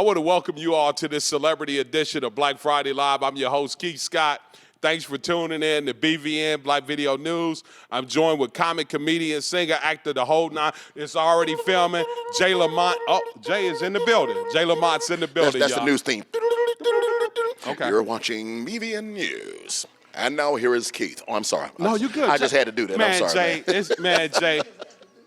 want to welcome you all to this celebrity edition of Black Friday Live. I'm your host, Keith Scott. Thanks for tuning in to BVN, Black Video News. I'm joined with comic, comedian, singer, actor, the whole nine. It's already filming. Jay Lamont. Oh, Jay is in the building. Jay Lamont's in the building, That's y'all. the news theme. Okay. You're watching BVN News. And now here is Keith. Oh, I'm sorry. No, you good. I just had to do that. Man, I'm sorry, man. Jay,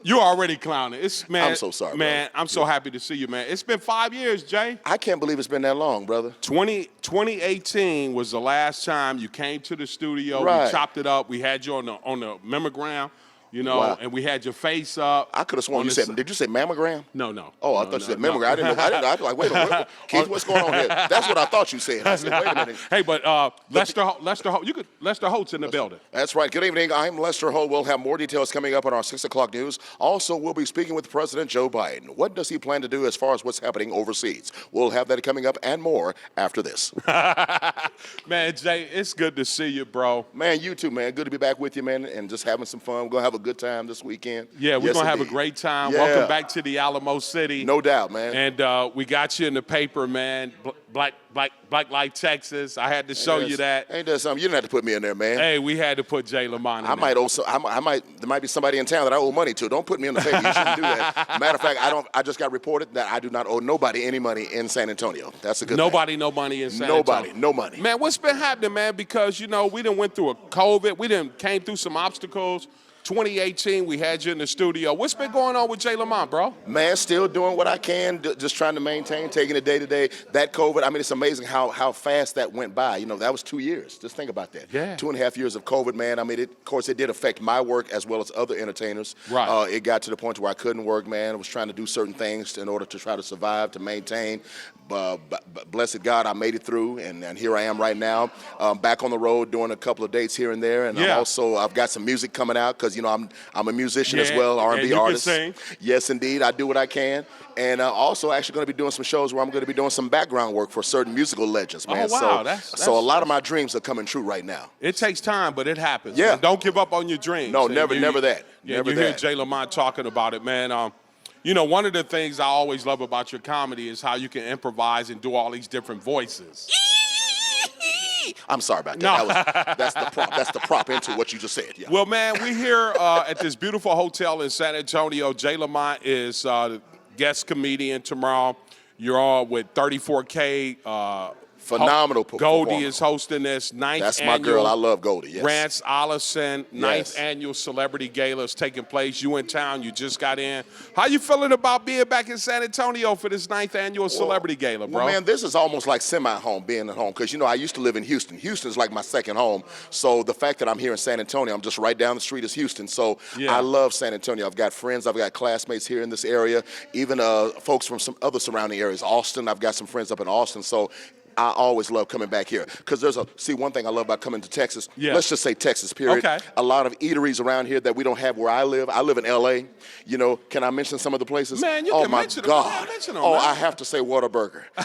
you already clowning. I'm so sorry, man. brother. I'm so happy to see you, man. It's been 5 years, Jay. I can't believe it's been that long, brother. 2018 was the last time you came to the studio. Right. We chopped it up. We had you on the mammogram, you know, Wow. and we had your face up. I could have sworn you said, did you say mammogram? No. Oh, I No, thought you no, said no. mammogram. I didn't know. I was like, wait a minute. Keith, what's going on here? That's what I thought you said. I said, wait a minute. Hey, but Lester Holt, Lester Holt's in the building. That's right. Good evening. I'm Lester Holt. We'll have more details coming up on our 6 o'clock news. Also, we'll be speaking with President Joe Biden. What does he plan to do as far as what's happening overseas? We'll have that coming up and more after this. Man, Jay, it's good to see you, bro. Man, you too, man. Good to be back with you, man, and just having some fun. We're going to have a good time this weekend. Yeah, we're Yes, going to have a indeed. great time. Yeah. Welcome back to the Alamo City. No doubt, man. And we got you in the paper, man. Black Light Texas. I had to show you that. Ain't that something? You didn't have to put me in there, man. Hey, we had to put Jay Lamont in I there. might there might be somebody in town that I owe money to. Don't put me in the paper. You shouldn't do that. Matter of fact, I just got reported that I do not owe nobody any money in San Antonio. That's a good Nobody, no money in San Nobody, Antonio. no money. Man, what's been happening, man? Because, you know, we done went through a COVID. We done came through some obstacles. 2018, we had you in the studio. What's been going on with Jay Lamont, bro? Man, still doing what I can, just trying to maintain, taking it day to day. That COVID, I mean, it's amazing how fast that went by. You know, that was 2 years. Just think about that. Yeah. 2.5 years of COVID, man. I mean, of course, it did affect my work as well as other entertainers. Right. It got to the point where I couldn't work, man. I was trying to do certain things in order to try to survive, to maintain. Blessed God, I made it through, and here I am right now, back on the road doing a couple of dates here and there. And Yeah. I've got some music coming out because, you know, I'm a musician as Yeah, well, and R&B you can artist. sing. Yes, indeed. I do what I can. And also actually going to be doing some shows where I'm going to be doing some background work for certain musical legends, man. Oh, wow. So a lot of my dreams are coming true right now. It takes time, but it happens. Yeah. And don't give up on your dreams. No, And never that. Yeah, Never you hear that. Jay Lamont talking about it, man. You know, one of the things I always love about your comedy is how you can improvise and do all these different voices. I'm sorry about that. No. That's the prop. That's the prop into what you just said. Yeah. Well, man, we're here at this beautiful hotel in San Antonio. Jay Lamont is the guest comedian tomorrow. You're on with 34K. Phenomenal Goldie performance. is hosting this ninth That's annual. my girl. I love Goldie. Yes. Rance Ollison, ninth Yes. annual Celebrity Gala is taking place. You in town, you just got in. How you feeling about being back in San Antonio for this ninth annual Celebrity Gala, bro? Well, man, this is almost like semi-home, being at home, because, you know, I used to live in Houston. Houston's like my second home. So the fact that I'm here in San Antonio, I'm just right down the street is Houston. So Yeah. I love San Antonio. I've got friends, I've got classmates here in this area, even folks from some other surrounding areas. Austin, I've got some friends up in Austin. So I always love coming back here because one thing I love about coming to Texas, Yeah. let's just say Texas, period. Okay. A lot of eateries around here that we don't have where I live. I live in L.A. You know, can I mention some of the places? Man, you oh can my mention them. God. Go ahead, mention them, Oh, man. I have to say Whataburger. Oh,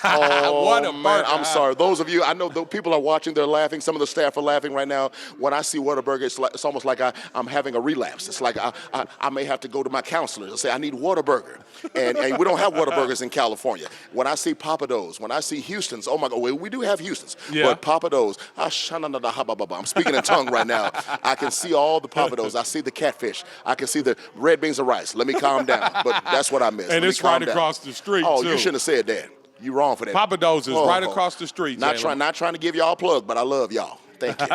Whataburger. man, I'm sorry. Those of you, I know the people are watching, they're laughing. Some of the staff are laughing right now. When I see Whataburger, it's almost like I'm having a relapse. It's like I may have to go to my counselor and say, I need Whataburger. And we don't have Whataburgers in California. When I see Pappadeaux's, when I see Houston's, oh my God, well, we do have Houston's. Yeah. But Pappadeaux's, I'm speaking in tongue right now. I can see all the Pappadeaux's. I see the catfish. I can see the red beans and rice. Let me calm down. But that's what I miss. And Let me it's right calm down. across the street, Oh, too. you shouldn't have said that. You wrong for that. Pappadeaux's is right across the street, Not Jay trying to give y'all a plug, but I love y'all. Thank you.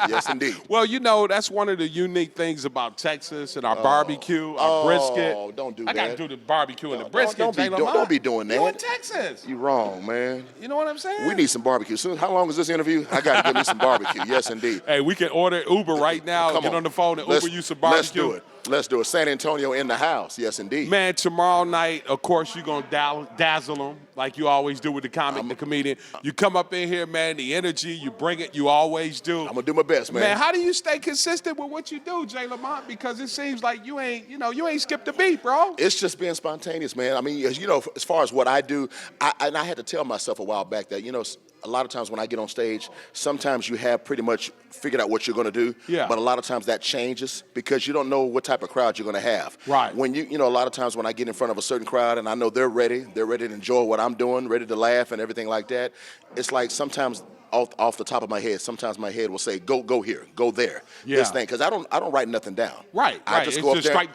Yes, indeed. Well, you know, that's one of the unique things about Texas and our barbecue, our brisket. Oh, don't do I got to that. do the barbecue and the brisket, don't Jay be Lamont. don't be doing that. You in Texas. You wrong, man. You know what I'm saying? We need some barbecue. How long is this interview? I got to give me some barbecue. Yes, indeed. Hey, we can order Uber right now. Come Get on the phone and Uber you some barbecue. Let's do it. Let's do it. San Antonio in the house. Yes, indeed. Man, tomorrow night, of course, you're going to dazzle them like you always do with the comic, the comedian. You come up in here, man, the energy, you bring it, you always do. I'm going to do my best, man. Man, how do you stay consistent with what you do, Jay Lamont? Because it seems like you ain't skipped a beat, bro. It's just being spontaneous, man. I mean, you know, as far as what I do, I had to tell myself a while back that, you know, a lot of times when I get on stage, sometimes you have pretty much figured out what you're going to do. Yeah. But a lot of times that changes because you don't know what type of crowd you're going to have. Right. When you know, a lot of times when I get in front of a certain crowd and I know they're ready to enjoy what I'm doing, ready to laugh and everything like that, it's like sometimes off the top of my head, sometimes my head will say, go here, go there, this thing, because I don't write nothing down. Right. I just go up there.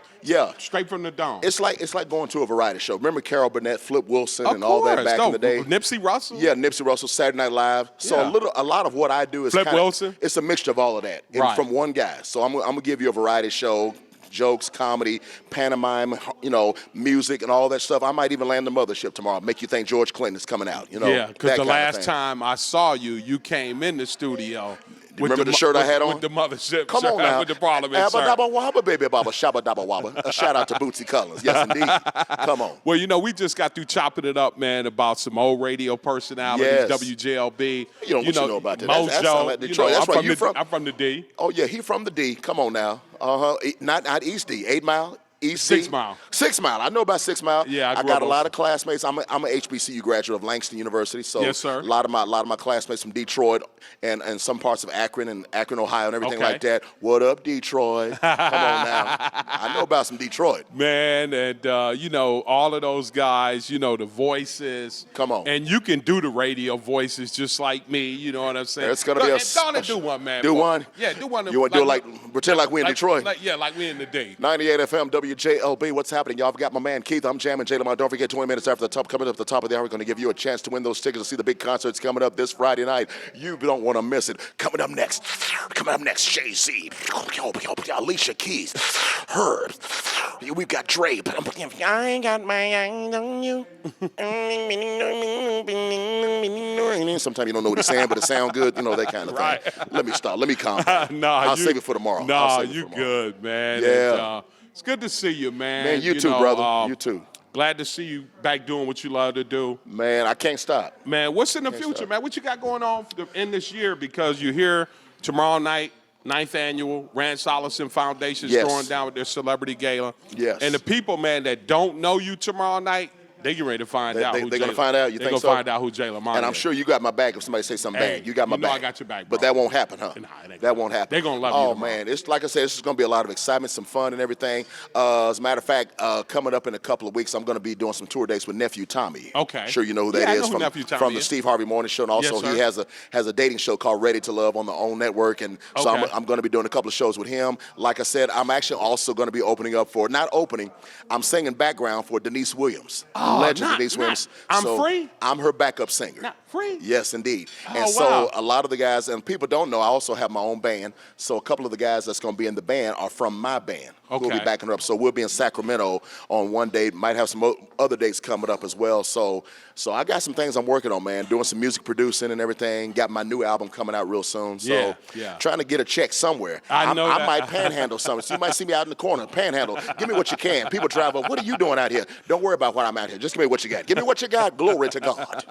Straight from the dome. It's like going to a variety show. Remember Carol Burnett, Flip Wilson, Of and all that course. back in the day? Nipsey Russell. Yeah, Nipsey Russell, Saturday Night Live. So Yeah. a lot of what I do is Flip Wilson? It's a mixture of all of that Right. from one guy. So I'm gonna give you a variety show. Jokes, comedy, pantomime, music, and all that stuff. I might even land the mothership tomorrow. Make you think George Clinton is coming out. Yeah, because that the kind of last thing. time I saw you, you came in the studio. Remember the shirt I had on? With the mothership Come shirt on now. with the Parliament Abba shirt. dabba wabba, baby baba, shabba dabba wabba. A shout out to Bootsy Collins. Yes, indeed. Come on. Well, we just got through chopping it up, man, about some old radio personalities, Yes. WJLB. What you know about that? Mojo. That sound like Detroit. That's right. I'm from the D. Oh, yeah, he from the D. Come on now. Not East D. 8 Mile. East 6 D. Mile. 6 Mile. I know about 6 Mile. Yeah, I grew got up a on lot of classmates. I'm a HBCU graduate of Langston University. So Yes, sir. A lot of my classmates from Detroit and some parts of Akron, Ohio, and everything Okay. like that. What up, Detroit? Come on now. I know about some Detroit. Man, and all of those guys, the voices. Come on. And you can do the radio voices just like me, you know what I'm saying? It's gonna be a Gonna do one, man. Do one? Yeah, do one. You want to do it pretend like we in Detroit? Like we in the D. 98 FM WJLB. What's happening, y'all? I've got my man Keith. I'm jamming Jay Lamar. Don't forget, 20 minutes after the top, coming up the top of the hour, we're going to give you a chance to win those tickets to see the big concerts coming up this Friday night. You don't want to miss it. Coming up next, Jay-Z, Alicia Keys, Herb. We've got Dre. I ain't got my eyes on you. Sometimes you don't know what he's saying, but it sounds good. That kind of Right. thing. Let me stop. Let me calm down. I'll save it for tomorrow. Nah, you good, man. Yeah. And, it's good to see you, man. Man, you too, brother. You too. Glad to see you back doing what you love to do. Man, I can't stop. Man, what's in the future, stop. man? What you got going on in this year? Because you're here tomorrow night, 9th annual Rand Solison Foundation Yes. throwing down with their celebrity gala. Yes. And the people, man, that don't know you tomorrow night, they get ready to find out. They're going to find out? You think so? They're going to find out who Jay Lamar is. And I'm sure you got my back if somebody say something Hey, bad. You got my you know back. I got your back, But bro. that won't happen, huh? Nah, it ain't that won't happen. They gonna love you Oh, tomorrow. man. It's like I said, this is going to be a lot of excitement, some fun and everything. As a matter of fact, coming up in a couple of weeks, I'm going to be doing some tour dates with Nephew Tommy. Okay. Sure you know who that Yeah, I is know who Nephew Tommy from the is. Steve Harvey Morning Show. And also Yes, sir. he has a dating show called Ready to Love on the OWN network. And so Okay. I'm going to be doing a couple of shows with him. Like I said, I'm actually also going to be opening up for, not opening, I'm singing background for Denise Williams. Legend Denise Williams. I'm So Free? I'm her backup singer. Not Free? Yes, indeed. Oh, And so wow. a lot of the guys, and people don't know, I also have my own band. So a couple of the guys that's going to be in the band are from my band. Who'll be Okay. backing her up. So we'll be in Sacramento on one date. Might have some other dates coming up as well. So I got some things I'm working on, man. Doing some music producing and everything. Got my new album coming out real soon. So Yeah. trying to get a check somewhere. I know I that. might panhandle something. So you might see me out in the corner, panhandle. Give me what you can. People drive up. What are you doing out here? Don't worry about what I'm out here. Just give me what you got. Give me what you got. Glory to God.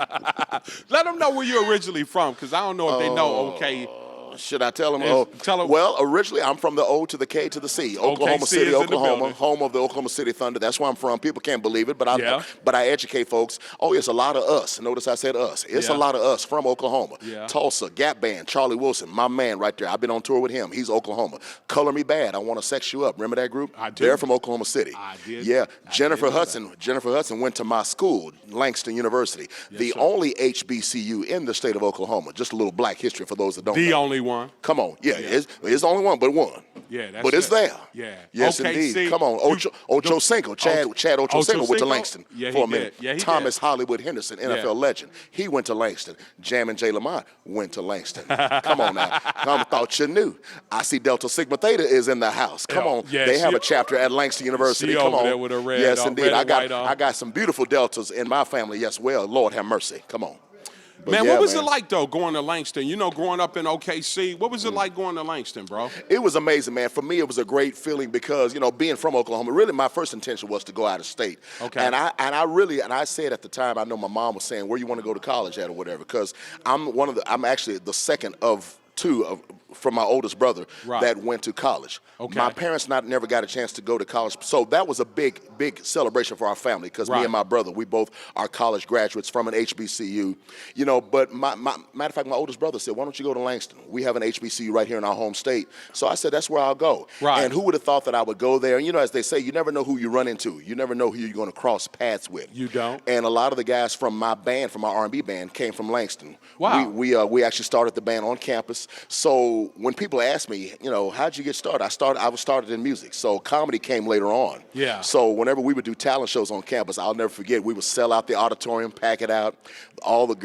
Let them know where you're originally from, because I don't know if they know, okay. Should I tell them? Tell 'em- Well, originally I'm from the O to the K to the C, Oklahoma OKC City, is in the Oklahoma, building. home of the Oklahoma City Thunder. That's where I'm from. People can't believe it, but Yeah. I educate folks. Oh, it's a lot of us. Notice I said us. It's a Yeah. lot of us from Oklahoma. Yeah. Tulsa, Gap Band, Charlie Wilson, my man right there. I've been on tour with him. He's Oklahoma. Color Me Bad. I Want to Sex You Up. Remember that group? I do. They're from Oklahoma City. I did. Yeah. I Jennifer did know Hudson. Jennifer Hudson went to my school, Langston University, the sir. only HBCU in the state of Oklahoma. Just a little black history for those that don't The know. only one. Come on, it's the only one but one. Yeah, that's but it's it. there. Yeah. Yes, Okay, indeed. see, Come on, Ocho Cinco, Chad Ocho Cinco went to Cinco? Langston Yeah, for a he minute. did. Yeah, he Thomas did. Hollywood Henderson, NFL Yeah. legend, he went to Langston. Jam and Jay Lamont went to Langston. Come on now, I thought you knew. I see Delta Sigma Theta is in the house. Come Yeah. on, Yeah, they have she- a chapter at Langston University. she Come over on, there with her red yes, on- indeed. red I and got white on. I got some beautiful Deltas in my family as well. Lord have mercy. Come on. But Man, yeah, what was man. it like, though, going to Langston? Growing up in OKC, what was it like going to Langston, bro? It was amazing, man. For me, it was a great feeling because, being from Oklahoma, really my first intention was to go out of state. Okay. And I said at the time, I know my mom was saying, where you want to go to college at or whatever, because I'm actually the second of two from my oldest brother Right. that went to college. Okay. My parents never got a chance to go to college, so that was a big celebration for our family because Right. me and my brother, we both are college graduates from an HBCU. You know, but matter of fact, my oldest brother said, "Why don't you go to Langston? We have an HBCU right here in our home state." So I said, "That's where I'll go." Right. And who would have thought that I would go there? And you know, as they say, you never know who you run into. You never know who you're going to cross paths with. You don't? And a lot of the guys from my band, from my R&B band, came from Langston. Wow. We actually started the band on campus. So when people ask me, you know, how'd you get started? I was started in music. So comedy came later on. Yeah. So whenever we would do talent shows on campus, I'll never forget, we would sell out the auditorium, pack it out. I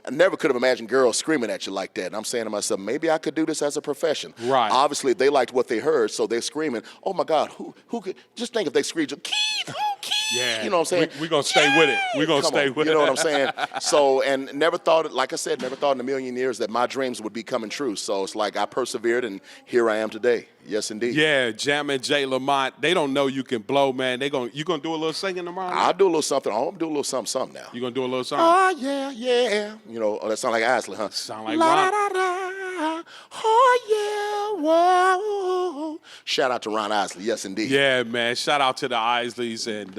never could have imagined girls screaming at you like that. And I'm saying to myself, maybe I could do this as a profession. Right. Obviously, they liked what they heard, so they're screaming, "Oh my God, who could?" Just think if they screamed, "Keith, who, Keith?" Yeah. You know what I'm saying? We're going to stay with it. We're going to Come stay on, with you it. know what I'm saying? So, and never thought, like I said, never thought in a million years that my dreams would be coming true. So it's like I persevered, and here I am today. Yes, indeed. Yeah, Jammin' Jay Lamont. They don't know you can blow, man. You gonna do a little singing tomorrow? I'll do a little something. I'm gonna do a little something now. You gonna do a little something? Oh yeah, yeah. You know, that sound like Isley, huh? Sound like La, Ron. da, da, da. Oh yeah, whoa. Shout out to Ron Isley. Yes, indeed. Yeah, man. Shout out to the Isleys, and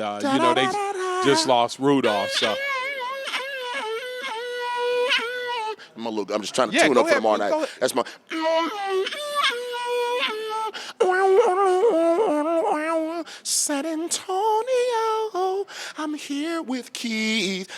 they just lost Rudolph. So I'm just trying to Yeah, tune go up for ahead, tomorrow go night. ahead. That's my. San Antonio, I'm here with Keith.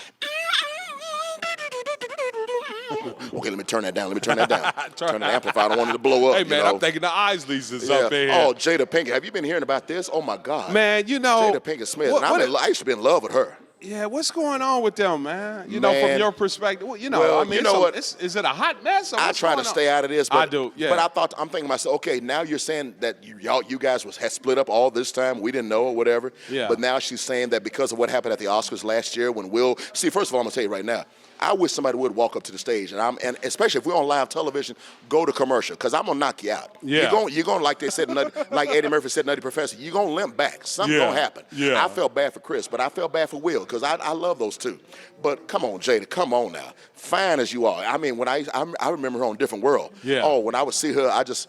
Okay, let me turn that down. Turn the amplifier. I don't want it to blow up. hey, man, you know? I'm thinking the Isleys is Yeah. up in here. Oh, Jada Pinkett. Have you been hearing about this? Oh my God. Man, you know, Jada Pinkett Smith. what- And I used to be in love with her. yeah, what's going on with them, man? You know, from Man. your perspective, you know, Well, I mean, you know what? is it a hot mess? Or I what's try to going on? stay out of this, but I do, yeah. But I'm thinking to myself, okay, now you're saying that you guys had split up all this time, we didn't know or whatever. Yeah. But now she's saying that because of what happened at the Oscars last year, when first of all, I'm gonna tell you right now, I wish somebody would walk up to the stage, and especially if we're on live television, go to commercial, because I'm gonna knock you out. Yeah. You're gonna like they said, like Eddie Murphy said, Nutty Professor, you're gonna limp back. Something's Yeah. gonna happen. Yeah. I felt bad for Chris, but I felt bad for Will, because I love those two. But come on, Jada, come on now. Fine as you are. I mean, when I remember her on Different World. Yeah. Oh, when I would see her, I just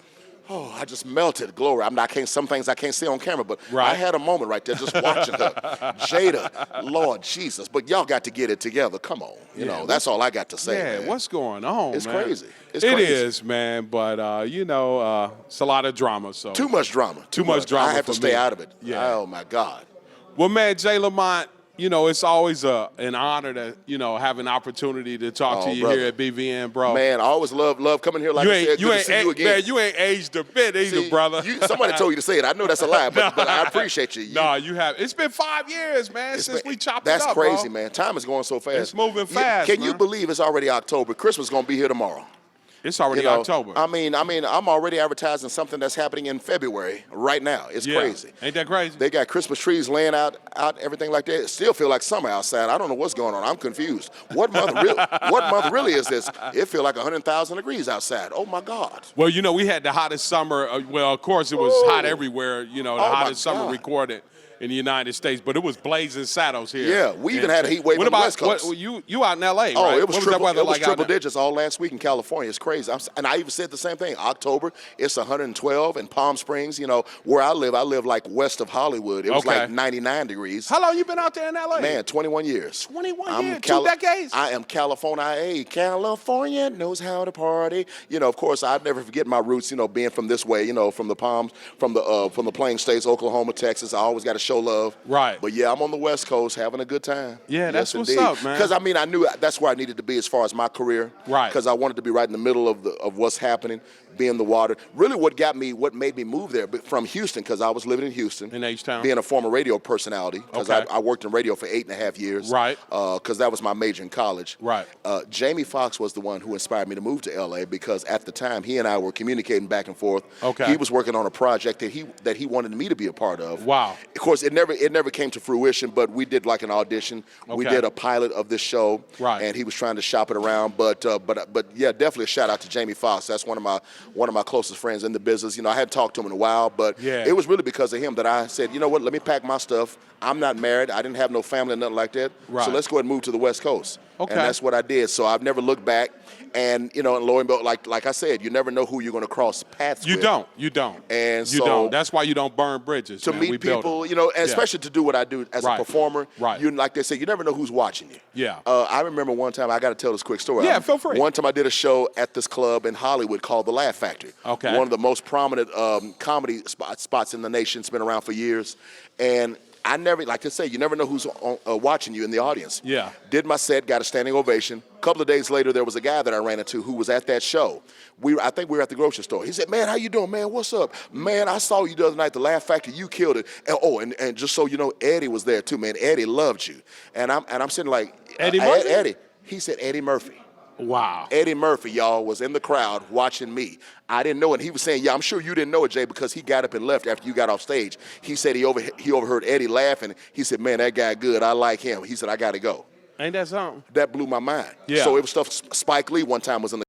melted. Glory. Some things I can't see on camera, but Right. I had a moment right there just watching her. Jada, Lord Jesus. But y'all got to get it together. Come on. You know, that's all I got to say, Yeah, man. what's going on, It's man? crazy. It's It crazy. is, man, but, it's a lot of drama, so. Too much drama. Too much drama I have to for stay me. out of it. Yeah. Oh, my God. Well, man, Jay Lamont, it's always an honor to, have an opportunity to talk to you brother. here at BVN, bro. Man, I always love coming here. Like you I ain't, said, you good ain't, to see you again. man, you ain't aged a bit either, See, brother. Somebody told you to say it. I know that's a lie, but I appreciate you. No, you have. It's been 5 years, man, since we chopped it That's up, crazy, bro. man. Time is going so fast. It's moving fast, Can you man. believe it's already October? Christmas is going to be here tomorrow. It's already You know, October. I'm already advertising something that's happening in February right now. It's Yeah. crazy. Ain't that crazy? They got Christmas trees laying out, everything like that. It still feel like summer outside. I don't know what's going on. I'm confused. What month really is this? It feel like 100,000 degrees outside. Oh my God. Well, we had the hottest summer. Well, of course, it was Ooh. hot everywhere. The my hottest summer God. recorded in the United States, but it was blazing saddles here. Yeah, we even had a heat wave What on the about West Coast. you out in L.A., Oh, right? it was What triple, that weather it was like out triple there? digits all last week in California. It's crazy. And I even said the same thing. October, it's 112 in Palm Springs. Where I live like west of Hollywood. It was Okay. like 99 degrees. How long you been out there in L.A.? Man, 21 years. 21 years, 2 decades? I am California. California knows how to party. Of course, I'd never forget my roots. Being from this way. From the Palms, from the Plain States, Oklahoma, Texas. I always got to show love. Right. But yeah, I'm on the West Coast having a good time. Yeah, that's what's indeed. up, man. Because I knew that's where I needed to be as far as my career. Right. Because I wanted to be right in the middle of what's happening, be in the water. Really, what made me move there, but from Houston, because I was living in Houston. In H-Town. Being a former radio personality, because Okay. I worked in radio for 8.5 years. Right. Because that was my major in college. Right. Jamie Foxx was the one who inspired me to move to LA, because at the time he and I were communicating back and forth. Okay. He was working on a project that he wanted me to be a part of. Wow. Of course, it never came to fruition, but we did like an audition. We Okay. did a pilot of this show. Right. And he was trying to shop it around, but yeah, definitely a shout out to Jamie Foxx. That's one of my closest friends in the business. I hadn't talked to him in a while, but Yeah. it was really because of him that I said, you know what, let me pack my stuff. I'm not married. I didn't have no family or nothing like that. Right. So let's go ahead and move to the West Coast. Okay. And that's what I did. So I've never looked back. And, you know, and lo and behold, like I said, you never know who you're going to cross paths with. You don't. And you so- don't. That's why you don't burn bridges. To man. We meet build 'em. people, you know, and especially to do what I do as Right. a performer. Right. You, like they say, you never know who's watching you. Yeah. I remember one time, I got to tell this quick story. Yeah, feel free. One time I did a show at this club in Hollywood called The Laugh Factory. Okay. One of the most prominent comedy spots in the nation. It's been around for years. And I never, like I say, you never know who's watching you in the audience. Yeah. Did my set, got a standing ovation. A couple of days later, there was a guy that I ran into who was at that show. I think we were at the grocery store. He said, "Man, how you doing, man? What's up? Man, I saw you the other night, The Laugh Factory. You killed it." And just so you know, Eddie was there too, man. Eddie loved you. And I'm sitting like, Eddie Murphy? Eddie. He said Eddie Murphy. Wow. Eddie Murphy, y'all, was in the crowd watching me. I didn't know it. He was saying, "Yeah, I'm sure you didn't know it, Jay, because he got up and left after you got off stage." He said he overheard Eddie laughing. He said, "Man, that guy good. I like him." He said, "I got to go." Ain't that something? That blew my mind. Yeah. So it was stuff. Spike Lee one time was in the